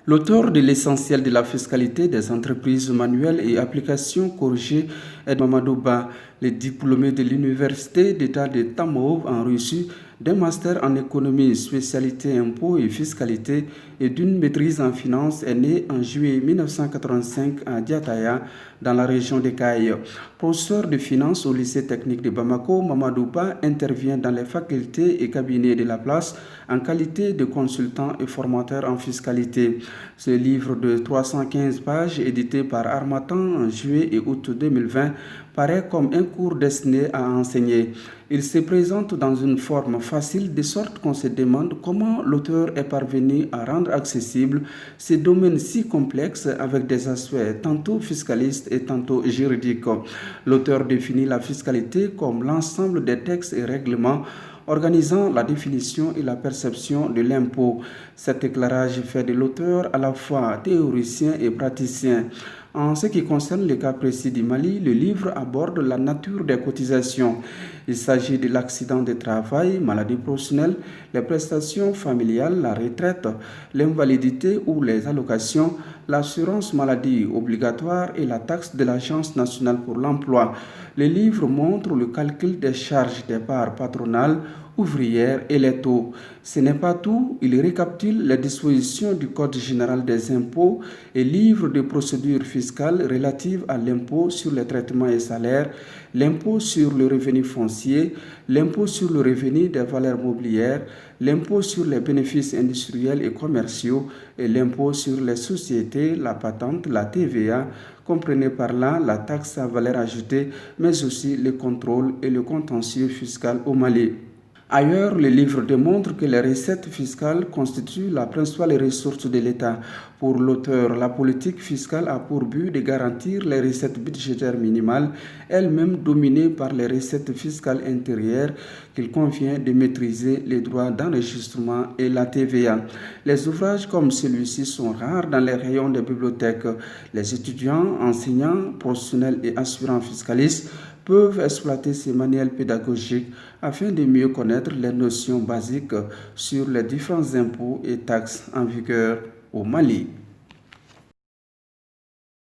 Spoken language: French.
L'auteur de l'essentiel de la fiscalité des entreprises manuelles et applications corrigées est Mamadou Ba, le diplômé de l'Université d'État de Tamov en Russie, d'un master en économie, spécialité impôts et fiscalité et d'une maîtrise en finance, est né en juillet 1985 à Diataya, dans la région des Cayes. Professeur de finance au lycée technique de Bamako, Mamadou Ba intervient dans les facultés et cabinets de la place en qualité de consultant et formateur en fiscalité. Ce livre de 315 pages, édité par Harmattan en juillet et août 2020, paraît comme un cours destiné à enseigner. Il se présente dans une forme facile, de sorte qu'on se demande comment l'auteur est parvenu à rendre accessible ces domaines si complexes avec des aspects tantôt fiscalistes et tantôt juridiques. L'auteur définit la fiscalité comme l'ensemble des textes et règlements organisant la définition et la perception de l'impôt. Cet éclairage fait de l'auteur à la fois théoricien et praticien. En ce qui concerne le cas précis du Mali, le livre aborde la nature des cotisations. Il s'agit de l'accident de travail, maladie professionnelle, les prestations familiales, la retraite, l'invalidité ou les allocations, l'assurance maladie obligatoire et la taxe de l'Agence nationale pour l'emploi. Le livre montre le calcul des charges des parts patronales, ouvrières et les taux. Ce n'est pas tout, il récapitule les dispositions du Code général des impôts et livre des procédures fiscales relatives à l'impôt sur les traitements et salaires, l'impôt sur le revenu foncier, l'impôt sur le revenu des valeurs mobilières, l'impôt sur les bénéfices industriels et commerciaux et l'impôt sur les sociétés, la patente, la TVA, comprenez par là la taxe à valeur ajoutée, mais aussi le contrôle et le contentieux fiscal au Mali. Ailleurs, le livre démontre que les recettes fiscales constituent la principale ressource de l'État. Pour l'auteur, la politique fiscale a pour but de garantir les recettes budgétaires minimales, elles-mêmes dominées par les recettes fiscales intérieures qu'il convient de maîtriser les droits d'enregistrement et la TVA. Les ouvrages comme celui-ci sont rares dans les rayons des bibliothèques. Les étudiants, enseignants, professionnels et aspirants fiscalistes peuvent exploiter ces manuels pédagogiques afin de mieux connaître les notions basiques sur les différents impôts et taxes en vigueur au Mali.